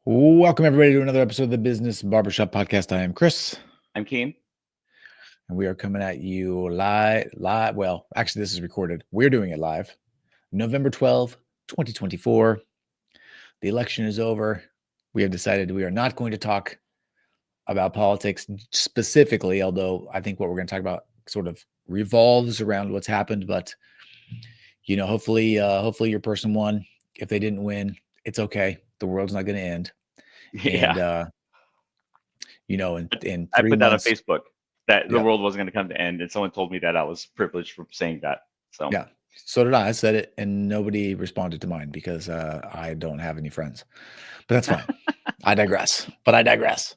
Welcome, everybody, to another episode of the Business Barbershop Podcast. I am Chris, I'm Keane. and we are coming at you live. Well, actually, this is recorded. We're doing it live. November 12th, 2024. The election is over. We have decided we are not going to talk about politics specifically, although I think what we're going to talk about sort of revolves around what's happened. But, hopefully your person won. If they didn't win, it's okay. The world's not going to end. Yeah, And, in I 3 put that on months, Facebook that the yeah. world wasn't going to come to end, and someone told me that I was privileged for saying that. So Yeah, so did I. I said it, and nobody responded to mine because I don't have any friends. But that's fine. I digress. But I digress.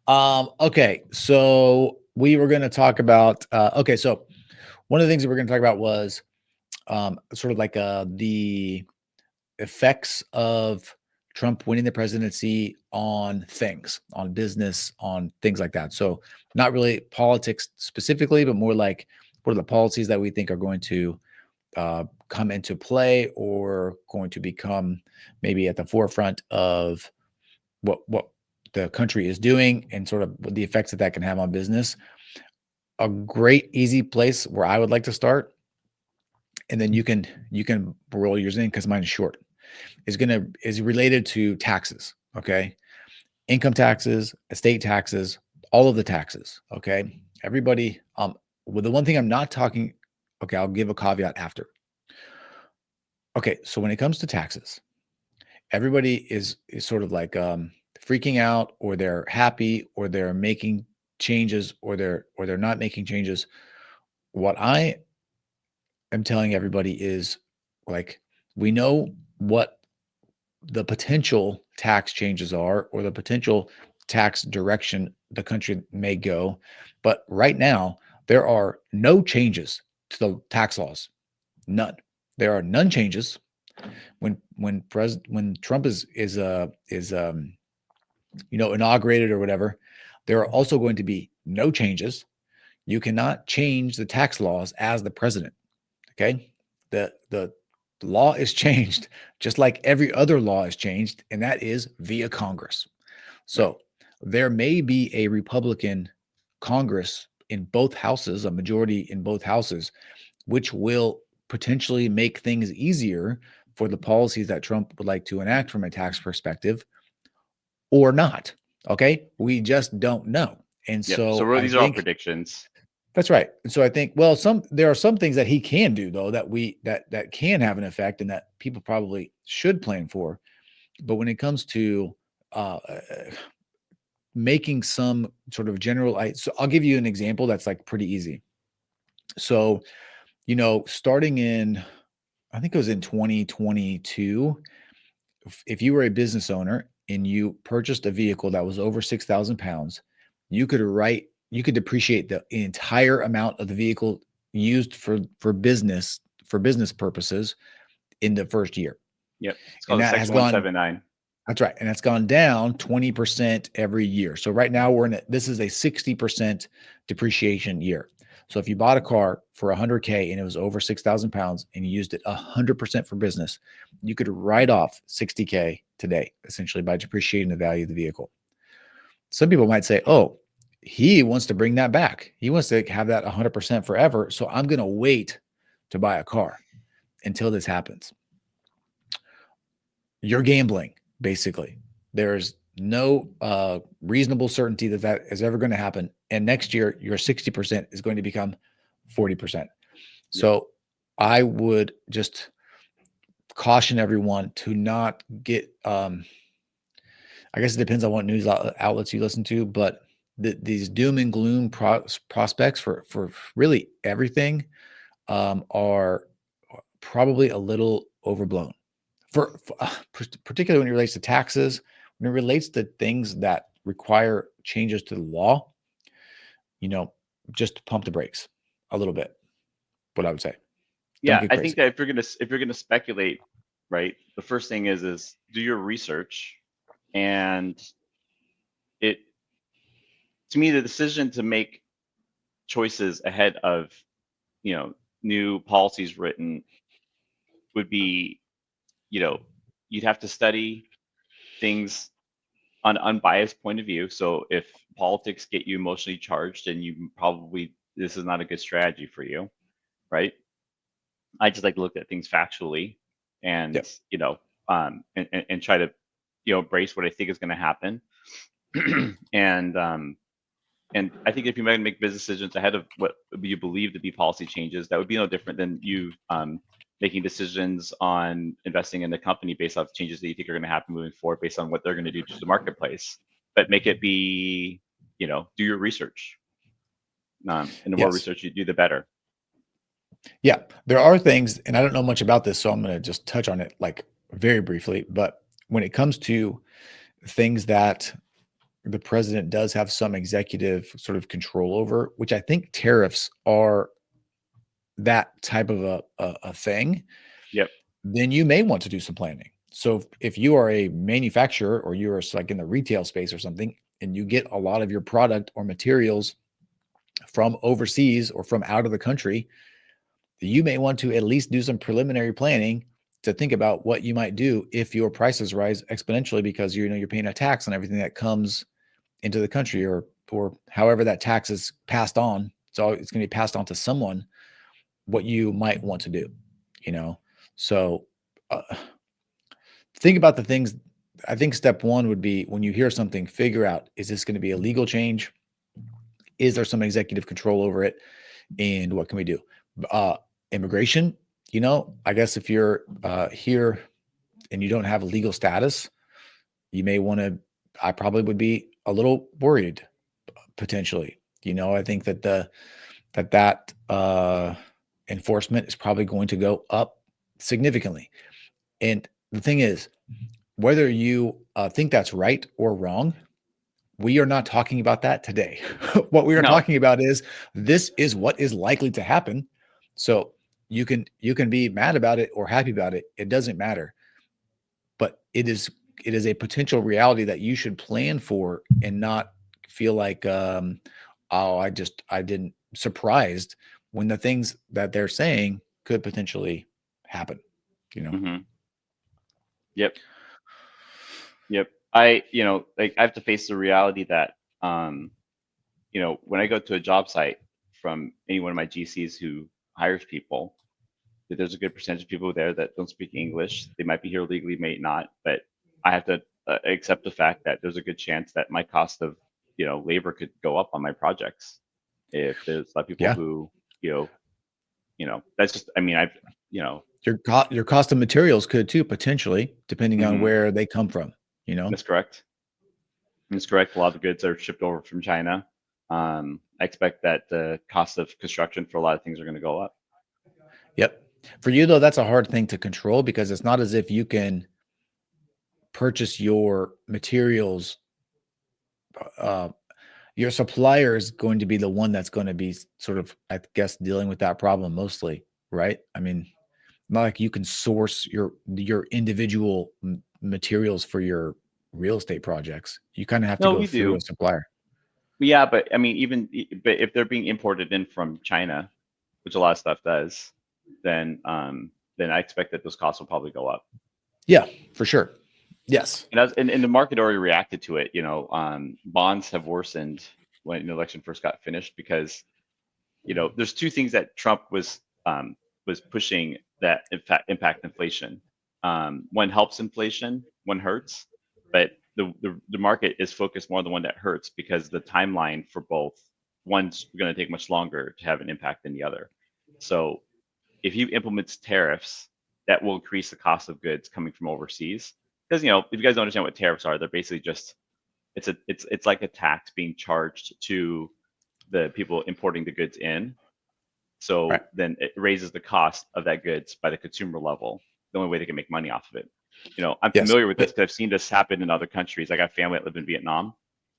Okay, so we were going to talk about. So one of the things that we're going to talk about was sort of like the effects of Trump winning the presidency on things, on business, on things like that. So not really politics specifically, but more like what are the policies that we think are going to come into play or going to become maybe at the forefront of what the country is doing and sort of the effects that that can have on business. A great easy place where I would like to start, and then you can roll yours in because mine is short. Is related to taxes. Okay, income taxes, estate taxes, all of the taxes. Okay, everybody. Well, the one thing I'm not talking. Okay, I'll give a caveat after. Okay, so when it comes to taxes, everybody is sort of like freaking out, or they're happy, or they're making changes, or they're not making changes. What I am telling everybody is, like, we know what the potential tax changes are, or the potential tax direction the country may go, but right now there are no changes to the tax laws. None. There are none changes. When Trump is inaugurated or whatever, there are also going to be no changes. You cannot change the tax laws as the president. Okay, the law is changed just like every other law is changed, and that is via Congress. right. So there may be a Republican Congress in both houses, a majority in both houses, which will potentially make things easier for the policies that Trump would like to enact from a tax perspective, or not. Okay. We just don't know. And Yep. So so I these are all think predictions. that's right. And so I think, well, there are some things that he can do, though, that can have an effect and that people probably should plan for. But when it comes to uh, making some sort of so I'll give you an example that's like pretty easy. So, starting in, I think it was in 2022, if you were a business owner and you purchased a vehicle that was over 6,000 pounds, you could depreciate the entire amount of the vehicle used for business purposes in the first year. Yep. It's And called a that has Section gone 179. That's right. And that's gone down 20% every year. So right now this is a 60% depreciation year. So if you bought a car for 100K and it was over 6,000 pounds and you used it 100% for business, you could write off 60K today, essentially, by depreciating the value of the vehicle. Some people might say, oh, he wants to bring that back. He wants to have that 100% forever. So I'm going to wait to buy a car until this happens. You're gambling, basically. There's no reasonable certainty that that is ever going to happen. And next year, your 60% is going to become 40%. Yep. So I would just caution everyone to not get, I guess it depends on what news outlets you listen to, but these doom and gloom prospects for really everything are probably a little overblown. Particularly when it relates to taxes, when it relates to things that require changes to the law, you know, just pump the brakes a little bit. What I would say, don't Yeah. get I think crazy. that if you're gonna speculate, right, the first thing is do your research, and it to me the decision to make choices ahead of new policies written would be, you know you'd have to study things an unbiased point of view. So if politics get you emotionally charged, and this is not a good strategy for you, right? I just like to look at things factually, and Yep. and try to embrace what I think is going to happen. and and I think if you make business decisions ahead of what you believe to be policy changes, that would be no different than you making decisions on investing in the company based off changes that you think are going to happen moving forward, based on what they're going to do to the marketplace. But make it be, do your research. And the more Yes. research you do, the better. Yeah. There are things, and I don't know much about this, so I'm going to just touch on it like very briefly. But when it comes to things that the president does have some executive sort of control over, which I think tariffs are that type of a thing, Yep. then you may want to do some planning. So if you are a manufacturer or you're like in the retail space or something, and you get a lot of your product or materials from overseas or from out of the country, you may want to at least do some preliminary planning to think about what you might do if your prices rise exponentially because you're paying a tax on everything that comes into the country, or however that tax is passed on. So it's going to be passed on to someone. What you might want to do, you know. So uh, think about the things. I think step one would be, when you hear something, figure out, is this going to be a legal change? Is there some executive control over it? And what can we do? Uh, Immigration, I guess if you're here and you don't have a legal status, you may want to, I probably would be a little worried potentially. I think that enforcement is probably going to go up significantly. And the thing is, whether you think that's right or wrong, we are not talking about that today. What we are No. talking about is, this is what is likely to happen. So you can be mad about it or happy about it. It doesn't matter. But it is a potential reality that you should plan for, and not feel like, oh, I didn't surprised when the things that they're saying could potentially happen. Hmm. Yep. Yep. I have to face the reality that, when I go to a job site from any one of my GCs who hires people, that there's a good percentage of people there that don't speak English. They might be here legally, may not, but I have to accept the fact that there's a good chance that my cost of, labor could go up on my projects if there's a lot of people Yeah. who, that's just, I mean, I've, you know, Your cost of materials could too, potentially, depending on mhm, where they come from, you know? that's correct. That's correct. A lot of the goods are shipped over from China. I expect that the cost of construction for a lot of things are going to go up. Yep. For you, though, that's a hard thing to control, because it's not as if you can purchase your materials. Uh, your supplier is going to be the one that's going to be sort of, I guess, dealing with that problem mostly, right? I mean, not like you can source your individual materials for your real estate projects. You kind of have to No, go we through a do. supplier. Yeah, but I mean, but if they're being imported in from China, which a lot of stuff does, then I expect that those costs will probably go up. Yeah, for sure. Yes. And the market already reacted to it. Bonds have worsened when the election first got finished, because there's two things that Trump was pushing that in fact impact inflation. One helps inflation, one hurts, but the market is focused more on the one that hurts, because the timeline for both, one's going to take much longer to have an impact than the other. So if he implements tariffs, that will increase the cost of goods coming from overseas. Because if you guys don't understand what tariffs are, they're basically just, it's like a tax being charged to the people importing the goods in. So Right. then it raises the cost of that goods by the consumer level. The only way they can make money off of it. I'm Yes. familiar with this But because I've seen this happen in other countries. I got family that live in Vietnam,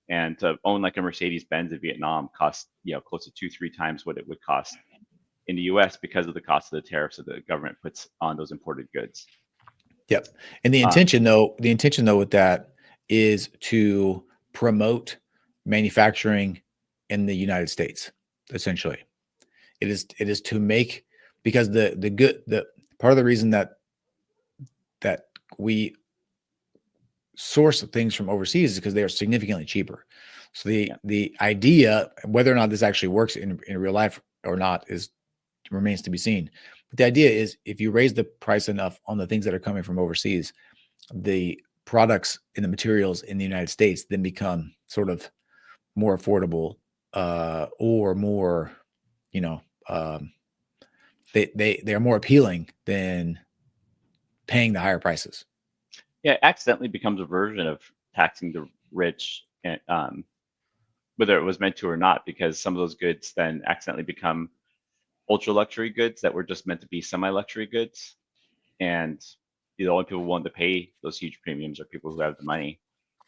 and to own like a Mercedes Benz in Vietnam costs close to 2-3 times what it would cost in the U.S. because of the cost of the tariffs that the government puts on those imported goods. yep. And the Um, intention though, with that is to promote manufacturing in the United States, essentially. It is to make, because the part of the reason that we source things from overseas is because they are significantly cheaper. So Yeah. the idea, whether or not this actually works in real life or not, is remains to be seen. But the idea is, if you raise the price enough on the things that are coming from overseas, the products and the materials in the United States then become sort of more affordable, or more, you know, they are more appealing than paying the higher prices. Yeah, it accidentally becomes a version of taxing the rich, and whether it was meant to or not, because some of those goods then accidentally become ultra luxury goods that were just meant to be semi luxury goods, and the only people willing to pay those huge premiums are people who have the money.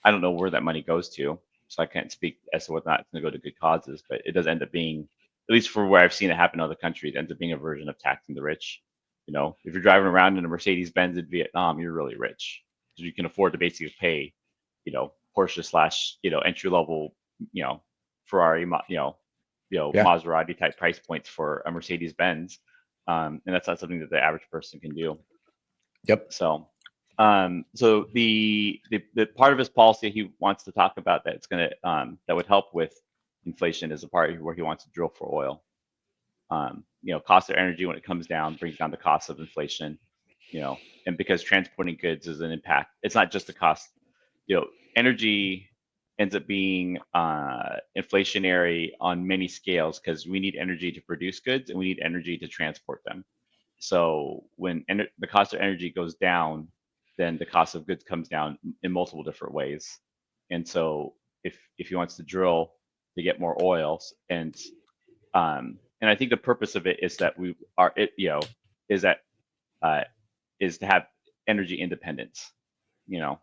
I don't know where that money goes to, so I can't speak as to whether or not it's going to go to good causes, but it does end up being, at least for where I've seen it happen in other countries, it ends up being a version of taxing the rich. If you're driving around in a Mercedes Benz in Vietnam, you're really rich because you can afford to basically pay, Porsche slash, entry level, you know, Ferrari, Yeah. Maserati type price points for a Mercedes Benz, and that's not something that the average person can do. Yep. So, so the part of his policy he wants to talk about that's going to that would help with inflation is the part where he wants to drill for oil. Cost of energy when it comes down brings down the cost of inflation. And because transporting goods is an impact, it's not just the cost. Energy ends up being inflationary on many scales because we need energy to produce goods and we need energy to transport them. So when the cost of energy goes down, then the cost of goods comes down in multiple different ways. And so if he wants to drill to get more oil, and I think the purpose of it is that we are it is that uh, is to have energy independence. You know,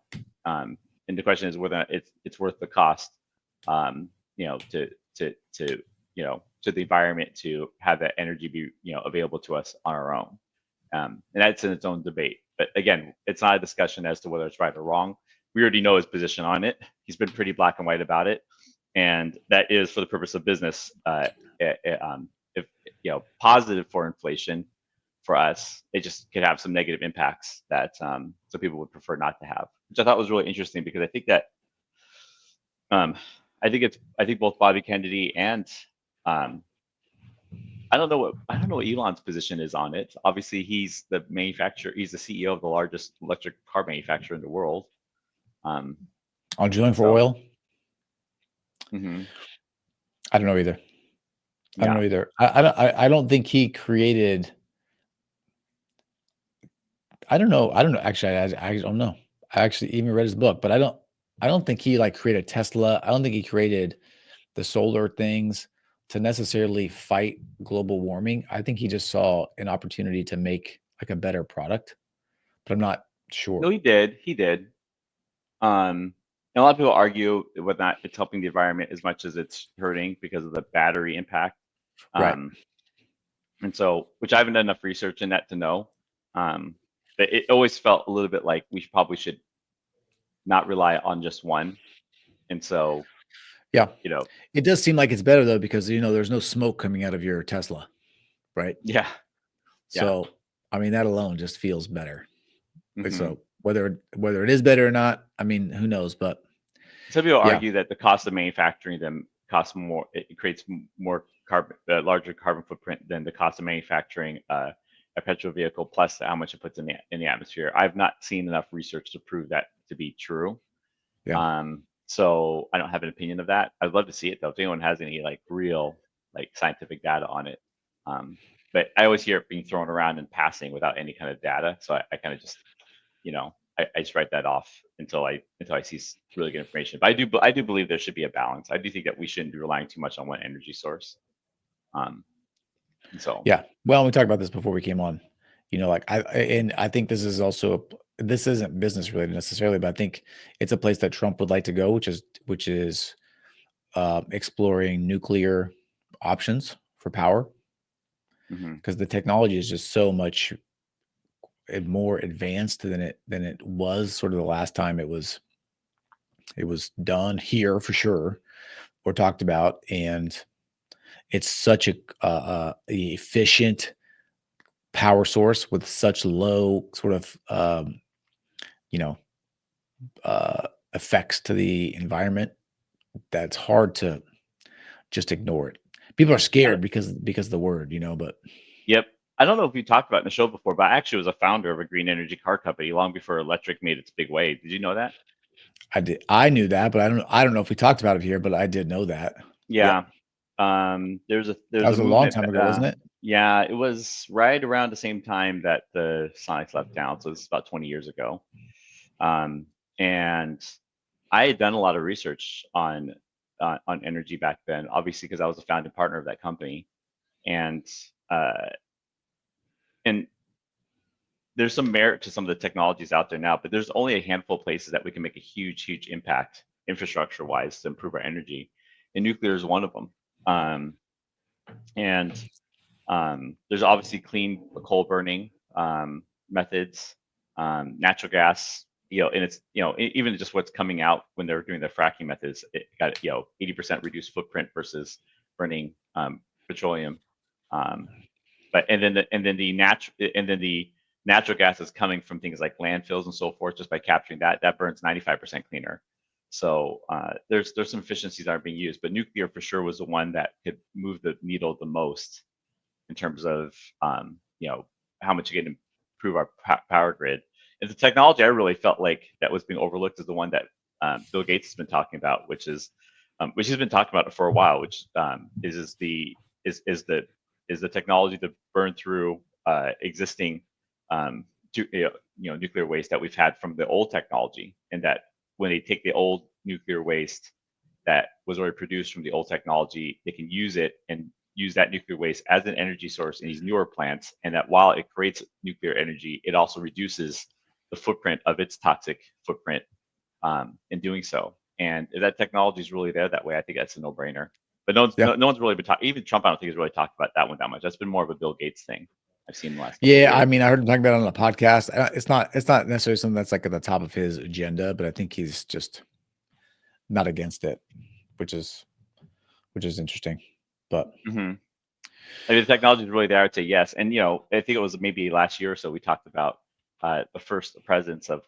and the question is whether it's worth the cost. To the environment to have that energy be available to us on our own. And that's in its own debate. But again, it's not a discussion as to whether it's right or wrong. We already know his position on it. He's been pretty black and white about it, and that is for the purpose of business. If positive for inflation for us, it just could have some negative impacts that some people would prefer not to have, which I thought was really interesting because I think that I think both Bobby Kennedy and I don't know what Elon's position is on it. Obviously, he's the manufacturer. He's the CEO of the largest electric car manufacturer in the world. On drilling for So, oil, mhm, I don't know either. I don't yeah. know either. I don't think he created. I don't know. I don't know. Actually, I don't know. I actually even read his book, but I don't think he like created Tesla. I don't think he created the solar things to necessarily fight global warming. I think he just saw an opportunity to make like a better product, but I'm not No, sure. he did. He did. And a lot of people argue whether or not it's helping the environment as much as it's hurting because of the battery impact. Right. Um, and so, which I haven't done enough research in that to know. But it always felt a little bit like we probably should not rely on just one. And so, Yeah. you know, It does seem like it's better though, because there's no smoke coming out of your Tesla, right? yeah, yeah. So, I mean, that alone just feels better. Hmm. So whether it is better or not, I mean, who knows? But Some people yeah, argue that the cost of manufacturing them costs more. It creates more carbon, larger carbon footprint than the cost of manufacturing a petrol vehicle, plus how much it puts in the atmosphere. I've not seen enough research to prove that to be true. yeah, So I don't have an opinion of that. I'd love to see it though. If anyone has any like real like scientific data on it. Um, but I always hear it being thrown around in passing without any kind of data. So I kind of just, I just write that off until I see really good information. But I do believe there should be a balance. I do think that we shouldn't be relying too much on one energy source. Um, and so yeah. Well, we talked about this before we came on. Like I think this is also this isn't business related necessarily, but I think it's a place that Trump would like to go, which is exploring nuclear options for power, mhm. because the technology is just so much more advanced than it was sort of the last time it was done here for sure or talked about, and it's such a efficient power source with such low sort of you know effects to the environment, that's hard to just ignore it. People are I, scared because of the word, but yep. I don't know if we talked about it in the show before, but I actually was a founder of a green energy car company long before electric made its big way. Did you know that? I knew that, but I don't know if we talked about it here, but I did know that. Yep. Yeah. There's That a was a long movement. time ago, wasn't it? Yeah, it was right around the same time that the Sonics left town, so this is about 20 years ago. And I had done a lot of research on energy back then, obviously because I was a founding partner of that company, and uh, and there's some merit to some of the technologies out there now, but there's only a handful of places that we can make a huge impact infrastructure wise to improve our energy, and nuclear is one of them. Um, and There's obviously clean coal burning methods, natural gas. And it's even just what's coming out when they're doing the fracking methods, it got 80% reduced footprint versus burning petroleum. Um, but and then the natural gas is coming from things like landfills and so forth. Just by capturing that burns 95% cleaner. So there's some efficiencies that aren't being used, but nuclear for sure was the one that could move the needle the most in terms of how much you can improve our power grid. And the technology I really felt like that was being overlooked is the one that Bill Gates has been talking about, which he's been talking about it for a while, which is the technology to burn through existing nuclear waste that we've had from the old technology, and that when they take the old nuclear waste that was already produced from the old technology, they can use it and use that nuclear waste as an energy source in these newer plants, and that while it creates nuclear energy, it also reduces the footprint of its toxic footprint in doing so. And if that technology is really there that way, I think that's a no-brainer. But Yeah. no one's really been talking. Even Trump, I don't think has really talked about that one that much. That's been more of a Bill Gates thing I've seen in the last couple of Yeah, I years. mean, I heard him talking about it on a podcast. It's not necessarily something that's like at the top of his agenda, but I think he's just not against it, which is interesting. But Mm-hmm. I mean, the technology is really there. I'd say yes. And I think it was maybe last year or so we talked about the first presence of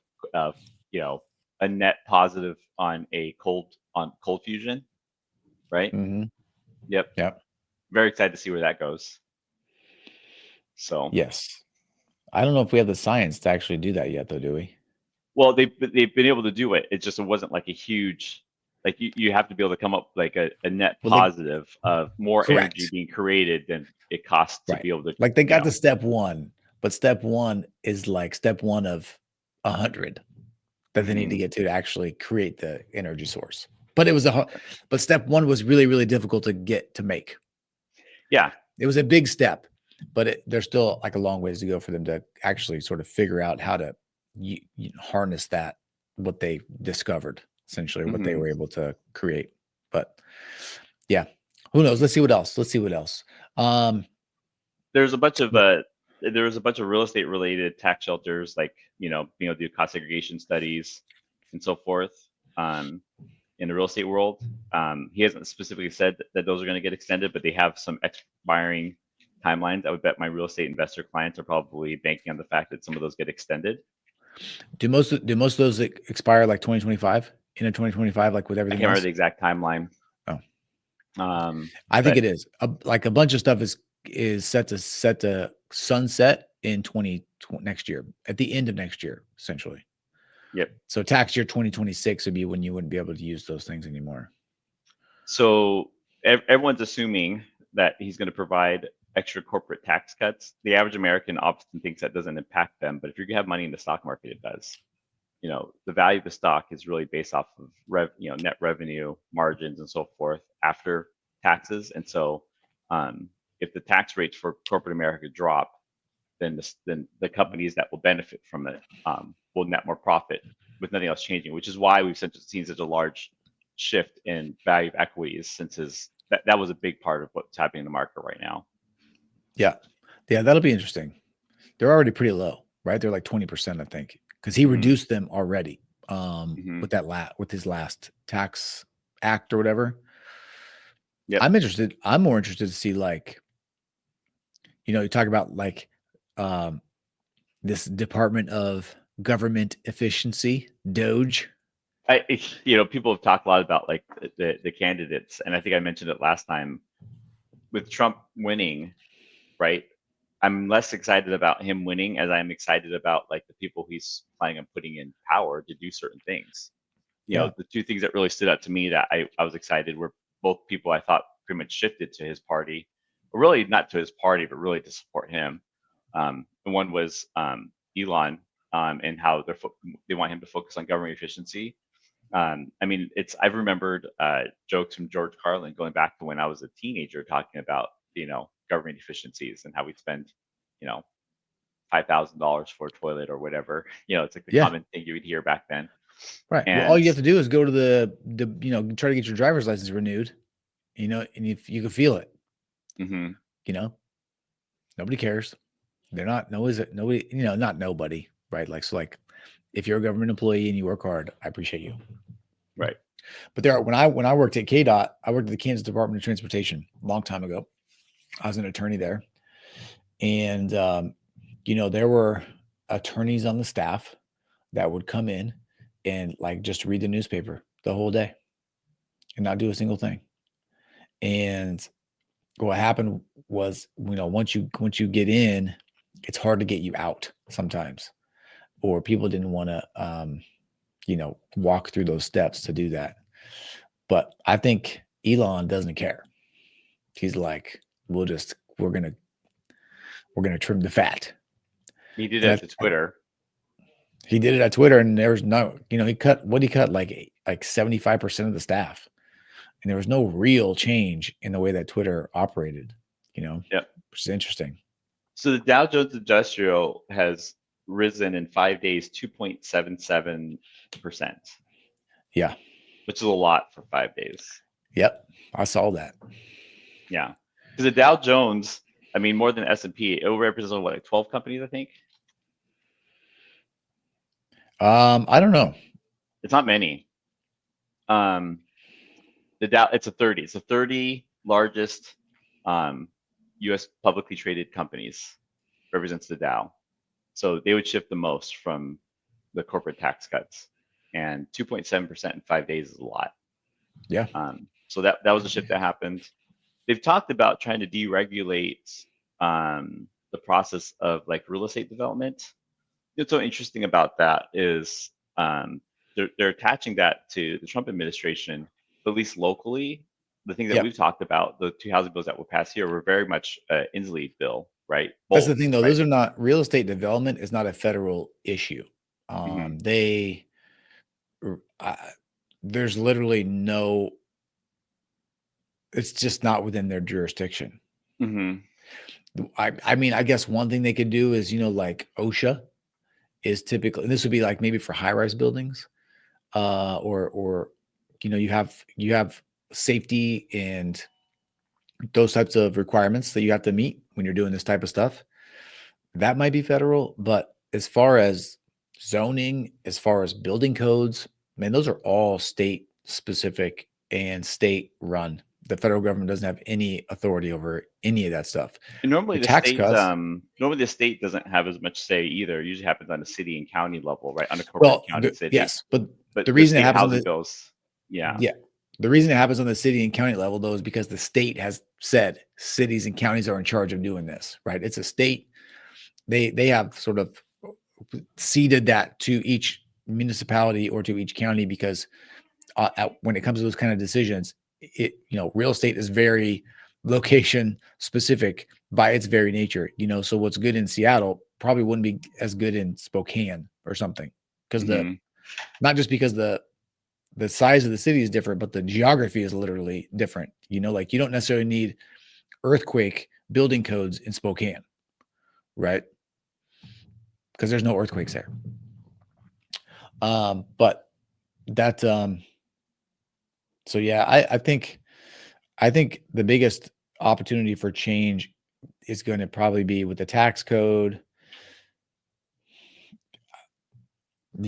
a net positive on cold fusion, right? mhm, Yep. yeah, Very excited to see where that goes. So, yes. I don't know if we have the science to actually do that yet, though, do we? well, they've been able to do it. It just wasn't like a huge, like you have to be able to come up like a net Well, they positive of more energy correct, being created than it costs to right. be able to, Like they you got to know. step one, but step one is like step one of 100 that they need to Mhm. get to actually create the energy source. But it was but step one was really, really difficult to make. Yeah. It was a big step, but there's still like a long ways to go for them to actually sort of figure out how to harness that, what they discovered, essentially, what they Hmm. were able to create. But yeah, who knows? Let's see what else. Let's see what else. Um, There's a bunch of but there was a bunch of real estate related tax shelters, like being able to do cost segregation studies and so forth in the real estate world. He hasn't specifically said that those are going to get extended, but they have some expiring timelines. I would bet my real estate investor clients are probably banking on the fact that some of those get extended. do most of those expire like 2025? In a 2025, like with I everything can't remember else? the exact timeline, Oh, I think but it is. Like a bunch of stuff is set to sunset in next year, at the end of next year, essentially. yep. So tax year 2026 would be when you wouldn't be able to use those things anymore. So everyone's assuming that he's going to provide extra corporate tax cuts. The average American often thinks that doesn't impact them, but if you have money in the stock market, it does. The value of the stock is really based off of net revenue margins and so forth after taxes. And so, if the tax rates for corporate America drop, then the companies that will benefit from it will net more profit with nothing else changing. Which is why we've seen such a large shift in value of equities since that was a big part of what's happening in the market right now. Yeah. Yeah, that'll be interesting. They're already pretty low, right? They're like 20%, I think, because he Hmm. reduced them already Hmm. with his last tax act or whatever. Yep. I'm more interested to see like, you talk about like um this Department of Government Efficiency, Doge. People have talked a lot about like the candidates, and I think I mentioned it last time with Trump winning, right? I'm less excited about him winning as I'm excited about like the people he's planning on putting in power to do certain things. Yeah. The two things that really stood out to me that I was excited were both people I thought pretty much shifted to his party, or really not to his party, but really to support him. And one was Elon, and how they want him to focus on government efficiency. I mean, I've remembered jokes from George Carlin going back to when I was a teenager talking about government efficiencies and how we'd spend you know $5,000 for a toilet or whatever. It's like the Yeah. common thing you would hear back then. Right. Well, all And you have to do is go to try to get your driver's license renewed, and if you can feel it, mhm, nobody cares. They're not, no, is it nobody, not nobody, right? Like, so like, if you're a government employee and you work hard, I appreciate you. right. But when I worked at KDOT, I worked at the Kansas Department of Transportation a long time ago. I was an attorney there, and there were attorneys on the staff that would come in and like just read the newspaper the whole day and not do a single thing. And what happened was, once you get in, it's hard to get you out sometimes, or people didn't want to, walk through those steps to do that. But I think Elon doesn't care. He's like, we're gonna trim the fat. He did And it to Twitter. he did it at Twitter, and there was no, he cut like 75% of the staff, and there was no real change in the way that Twitter operated. Yep. Which is interesting. So the Dow Jones Industrial has risen in 5 days 2.77%, Yeah. which is a lot for 5 days. Yep. I saw that. Yeah, because the Dow Jones, I mean, more than S&P, it represents what, like 12 companies, I think. I don't know. It's not many. The Dow, it's a 30. It's the 30 largest U.S. publicly traded companies represents the Dow. So they would shift the most from the corporate tax cuts, and 2.7% in 5 days is a lot. Yeah. So that was a shift that happened. They've talked about trying to deregulate the process of like real estate development. What's so interesting about that is they're attaching that to the Trump administration, at least locally. The things that Yep. we've talked about, the two housing bills that were passed here, were very much Inslee bill, right? That's Both, the thing, though. right? Those are not real estate development is not a federal issue. Mm-hmm. They, there's literally no, it's just not within their jurisdiction. Mm-hmm. I mean, I guess one thing they could do is, like OSHA is typically, and this would be like maybe for high-rise buildings, or you have safety and those types of requirements that you have to meet when you're doing this type of stuff. That might be federal, but as far as zoning, as far as building codes, man, those are all state specific and state run. The federal government doesn't have any authority over any of that stuff. And The tax cuts, normally the state doesn't have as much say either. It usually happens on a city and county level, right? On a corporate well, county city. yes, but But the the reason it state happens on housing the bills, yeah. yeah, the reason it happens on the city and county level though is because the state has said cities and counties are in charge of doing this, right? It's a state. They have sort of ceded that to each municipality or to each county because when it comes to those kind of decisions, real estate is very location specific by its very nature. So what's good in Seattle probably wouldn't be as good in Spokane or something because Mm-hmm. not just because the size of the city is different, but the geography is literally different. Like you don't necessarily need earthquake building codes in Spokane, right? Because there's no earthquakes there. But that so yeah, I think the biggest opportunity for change is going to probably be with the tax code. I'm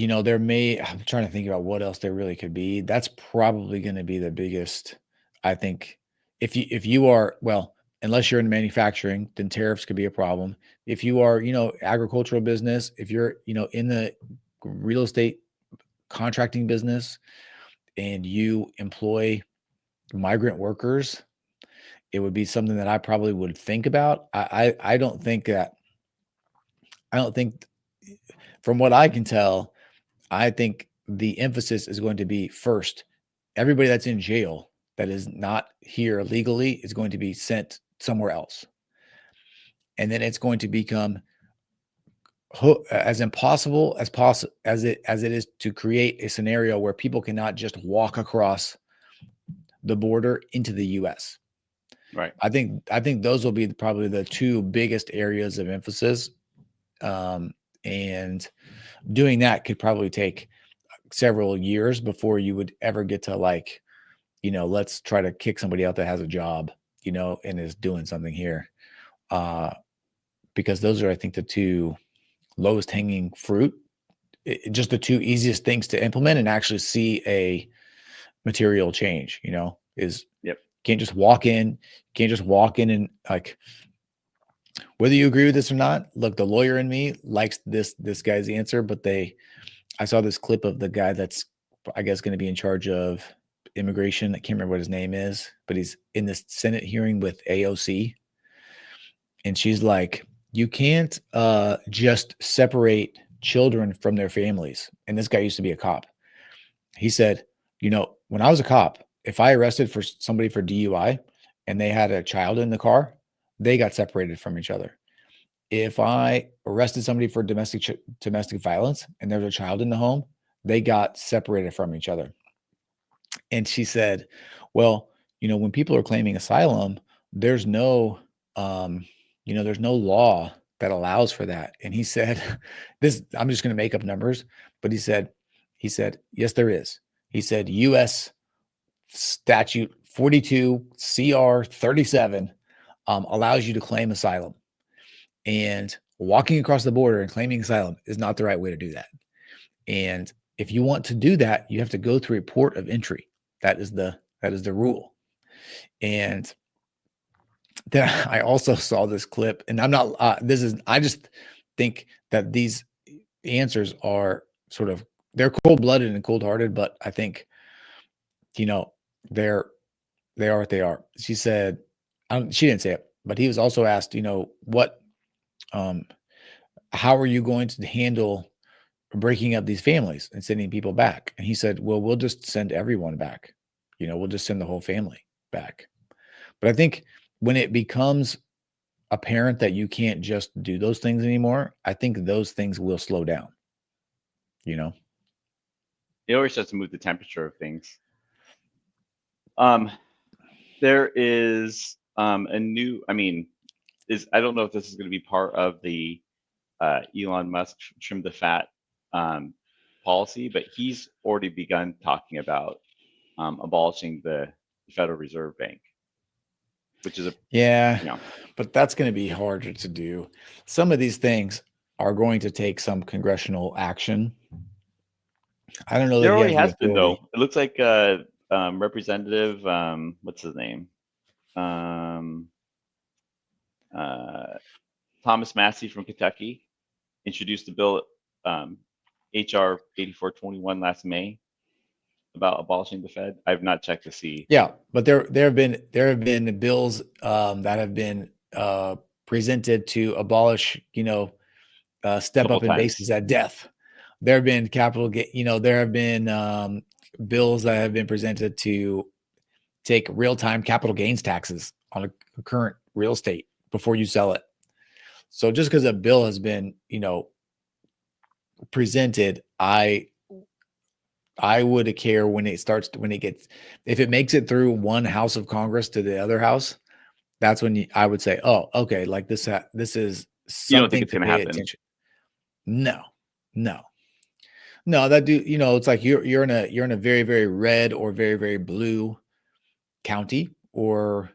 trying to think about what else there really could be. That's probably going to be the biggest, I think. If you are, well, unless you're in manufacturing, then tariffs could be a problem. If you are, agricultural business, if you're, in the real estate contracting business and you employ migrant workers, it would be something that I probably would think about. I don't think that I don't think from what I can tell, I think the emphasis is going to be first, everybody that's in jail that is not here legally is going to be sent somewhere else. And then it's going to become as impossible as it is to create a scenario where people cannot just walk across the border into the US. Right. I think those will be probably the two biggest areas of emphasis. And doing that could probably take several years before you would ever get to like, let's try to kick somebody out that has a job, and is doing something here. Because those are, I think, the two lowest hanging fruit, just the two easiest things to implement and actually see a material change, is Yep. can't just walk in and like, whether you agree with this or not, look, the lawyer in me likes this guy's answer, but I saw this clip of the guy that's, I guess, going to be in charge of immigration. I can't remember what his name is, but he's in this Senate hearing with AOC. And she's like, you can't just separate children from their families. And this guy used to be a cop. He said, when I was a cop, if I arrested for somebody for DUI and they had a child in the car, they got separated from each other. If I arrested somebody for domestic violence and there's a child in the home, they got separated from each other. And she said, well, when people are claiming asylum, there's no there's no law that allows for that. And he said, this, I'm just going to make up numbers, but he said, yes, there is. He said, US statute 42 CR 37 allows you to claim asylum. And walking across the border and claiming asylum is not the right way to do that. And if you want to do that, you have to go through a port of entry. That is the rule. And then I also saw this clip, and I'm not. I just think that these answers are sort of, they're cold blooded and cold hearted, but I think they're they are what they are. She said, she didn't say it, but he was also asked, what, how are you going to handle breaking up these families and sending people back? And he said, well, we'll just send everyone back. We'll just send the whole family back. But I think when it becomes apparent that you can't just do those things anymore, I think those things will slow down. It always has to move the temperature of things. There is a new. I don't know if this is going to be part of the Elon Musk trim the fat policy, but he's already begun talking about abolishing the Federal Reserve Bank, which is Yeah, but that's going to be harder to do. Some of these things are going to take some congressional action. I don't know that there he already has the has been, authority. though. It looks like Representative, what's his name? Thomas Massey from Kentucky introduced a bill, HR 8421 last May, about abolishing the Fed. I've not checked to see. Yeah, but there have been bills that have been presented to abolish, step Couple up in times. basis at death. There have been there have been bills that have been presented to take real-time capital gains taxes on a current real estate before you sell it. So just because a bill has been, presented, I would care when it gets, if it makes it through one house of Congress to the other house, that's when I would say, oh, okay, like this is You don't think something it's to going to pay happen? attention. No, no, no. It's like you're in a very, very red or very, very blue county or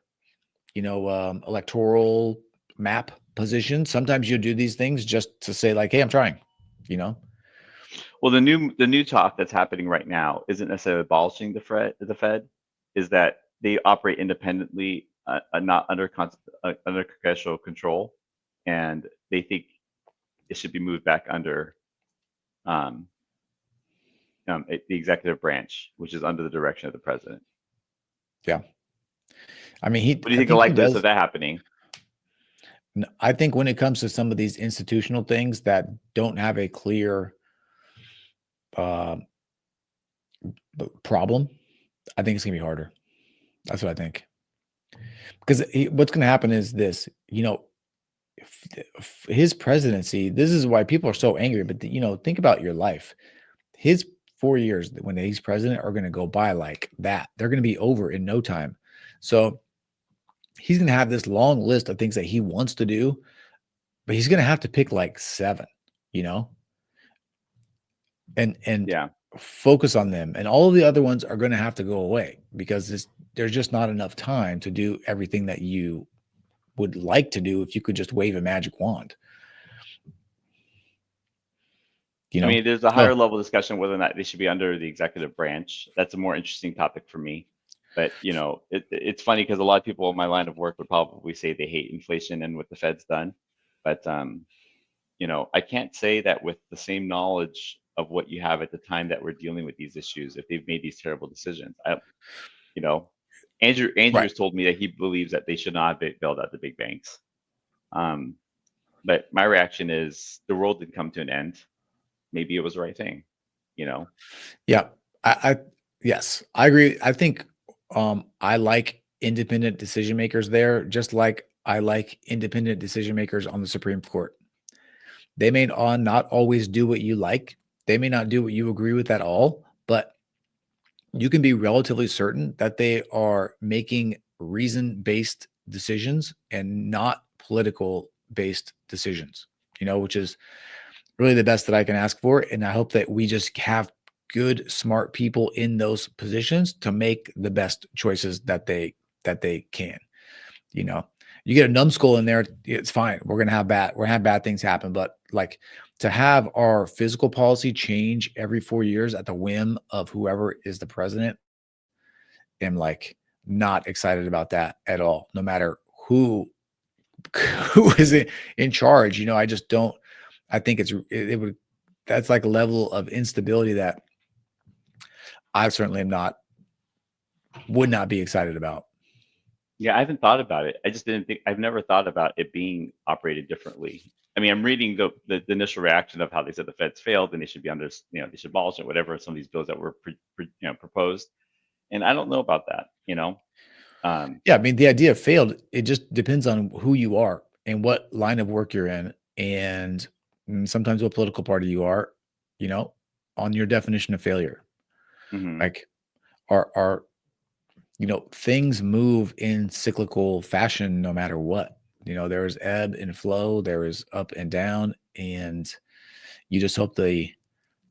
electoral map position. Sometimes you do these things just to say like, hey, I'm trying. Well, the new talk that's happening right now isn't necessarily abolishing the Fed, is that they operate independently, not under congressional control, and they think it should be moved back under the executive branch, which is under the direction of the president. Yeah. I mean, What do you I think the think he likelihood of does. that happening? I think when it comes to some of these institutional things that don't have a clear uh, problem, I think it's gonna be harder. That's what I think. Because what's gonna happen is this, his presidency. This is why people are so angry. But think about your life. His 4 years when he's president are gonna go by like that. They're gonna be over in no time. So he's gonna have this long list of things that he wants to do, but he's gonna have to pick like 7, you know, and Yeah. focus on them. And all of the other ones are gonna have to go away because there's just not enough time to do everything that you would like to do if you could just wave a magic wand, you I know? mean, there's a higher So level discussion whether or not they should be under the executive branch. That's a more interesting topic for me. But it's funny because a lot of people in my line of work would probably say they hate inflation and what the Fed's done. But I can't say that with the same knowledge of what you have at the time that we're dealing with these issues, if they've made these terrible decisions. You know, Andrew right. has told me that he believes that they should not have bailed out the big banks. But my reaction is the world did come to an end. Maybe it was the right thing, you know? Yeah. I yes, I agree. I think I like independent decision makers there, just like I like independent decision makers on the Supreme Court. They may not always do what you like. They may not do what you agree with at all, but you can be relatively certain that they are making reason-based decisions and not political-based decisions, which is really the best that I can ask for. And I hope that we just have good, smart people in those positions to make the best choices that they can. You know, you get a numbskull in there, it's fine. We're gonna have bad things happen. But like to have our physical policy change every 4 years at the whim of whoever is the president, am like not excited about that at all. No matter who who is in charge, I just don't. I think it would. That's like a level of instability that I certainly am not would not be excited about. Yeah, I haven't thought about it. I just didn't think I've never thought about it being operated differently. I mean, I'm reading the initial reaction of how they said the Feds failed and they should be under, they should abolish it, whatever, some of these bills that were proposed. And I don't know about that. Um, Yeah, I mean, the idea failed. It just depends on who you are and what line of work you're in, and sometimes what political party you are. You know, on your definition of failure. mhm. Like, are things move in cyclical fashion no matter what. There is ebb and flow, there is up and down, and you just hope the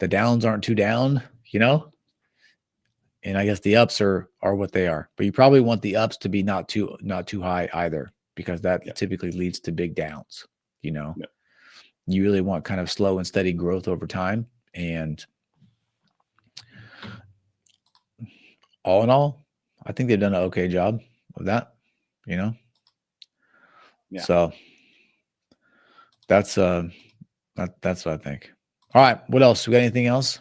downs aren't too down, you know? And I guess the ups are what they are. But you probably want the ups to be not too high either, because Yeah, that typically leads to big downs, you know. yeah. You really want kind of slow and steady growth over time. And all in all, I think they've done an okay job of that, you know. Yeah. So that's that's what I think. All right, what else? We got anything else?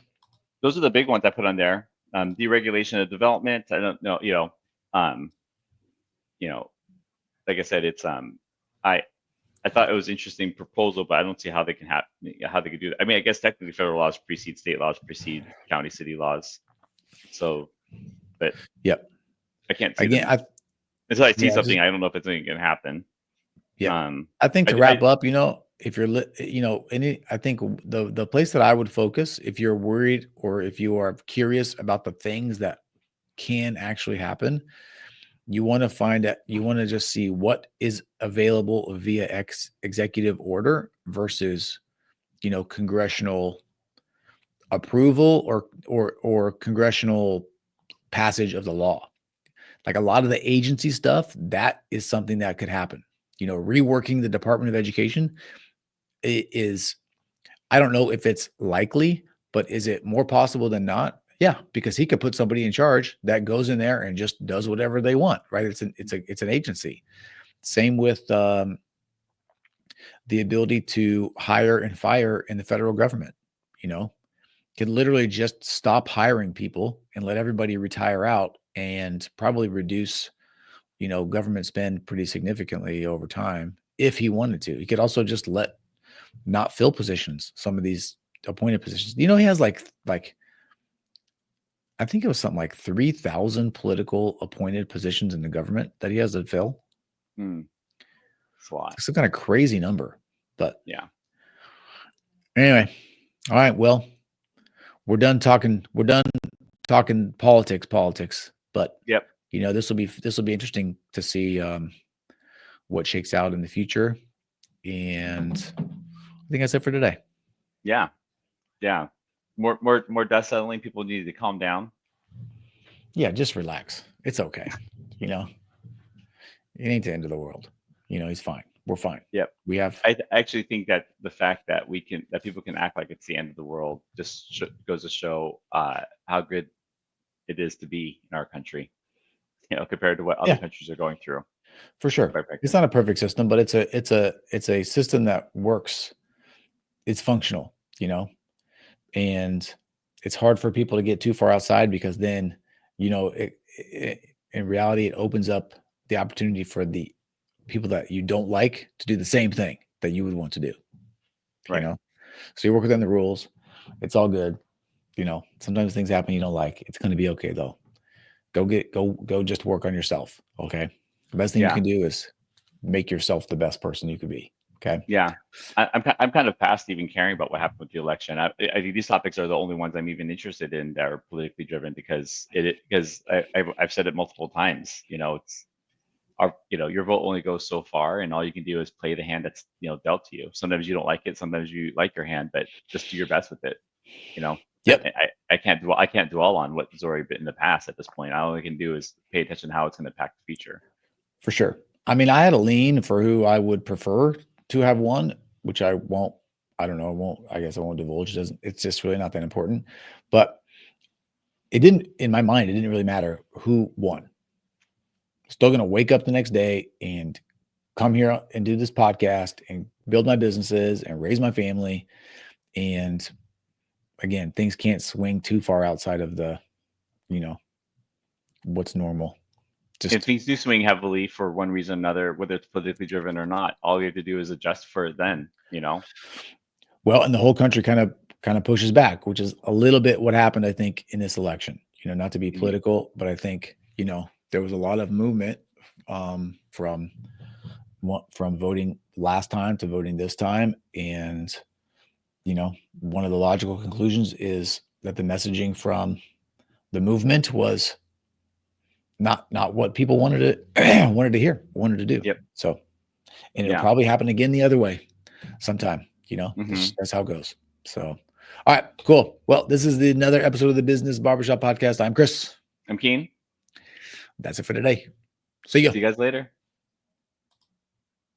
Those are the big ones I put on there. Deregulation of development. I don't know, um, you know, like I said, it's I I thought it was an interesting proposal, but I don't see how they can how they could do that. I mean, I guess technically federal laws precede state laws, precede county city laws. So, but Yep. I can't see Again, them until I see yeah, just something. I don't know if it's going to happen. yep. Um, I think to I wrap up, if you're, I think the place that I would focus, if you're worried or if you are curious about the things that can actually happen, you want to just see what is available via executive order versus, congressional approval or congressional passage of the law. Like a lot of the agency stuff, that is something that could happen. Reworking the Department of Education is, I don't know if it's likely, but is it more possible than not? Yeah, because he could put somebody in charge that goes in there and just does whatever they want, right? It's an agency. Same with the ability to hire and fire in the federal government. You know, could literally just stop hiring people and let everybody retire out and probably reduce, government spend pretty significantly over time if he wanted to. He could also just not fill positions, some of these appointed positions. He has like I think it was something like 3,000 political appointed positions in the government that he has to fill. It's a lot. It's some kind of crazy number. But yeah. Anyway, all right. Well, we're done talking. We're done talking politics. But Yep. this will be interesting to see what shakes out in the future. And I think that's it for today. Yeah. More dust settling. People need to calm down. Yeah, just relax. It's okay. It ain't the end of the world. He's fine. We're fine. Yep. We have. I actually think that the fact that people can act like it's the end of the world just goes to show how good it is to be in our country, compared to what other countries are going through. For sure, it's not a perfect system, but it's a system that works. It's functional, and it's hard for people to get too far outside because then, in reality, it opens up the opportunity for the people that you don't like to do the same thing that you would want to do. Right. So you work within the rules. It's all good. Sometimes things happen you don't like. It's going to be okay though. Go just work on yourself. Okay. The best thing you can do is make yourself the best person you could be. Okay. Yeah. I'm kind of past even caring about what happened with the election. I think these topics are the only ones I'm even interested in that are politically driven because I've said it multiple times. It's your vote only goes so far, and all you can do is play the hand that's dealt to you. Sometimes you don't like it, sometimes you like your hand, but just do your best with it. Yep. I can't dwell on what's already been in the past at this point. All I can do is pay attention to how it's going to impact the future. For sure. I mean, I had a lean for who I would prefer to have won, which I won't. I don't know. I guess I won't divulge. It's just really not that important. But it didn't, in my mind, it didn't really matter who won. Still going to wake up the next day and come here and do this podcast and build my businesses and raise my family. And again, things can't swing too far outside of the, what's normal. If things do swing heavily for one reason or another, whether it's politically driven or not, all you have to do is adjust for it then, Well, and the whole country kind of pushes back, which is a little bit what happened, I think, in this election. Not to be political, but I think, there was a lot of movement from voting last time to voting this time. And, one of the logical conclusions is that the messaging from the movement was not what people wanted to hear, wanted to do. Yep. So, and it'll probably happen again the other way sometime, that's how it goes. So, all right, cool. Well, this is another episode of the Business Barbershop Podcast. I'm Chris. I'm Keane. That's it for today. See you. See you guys later.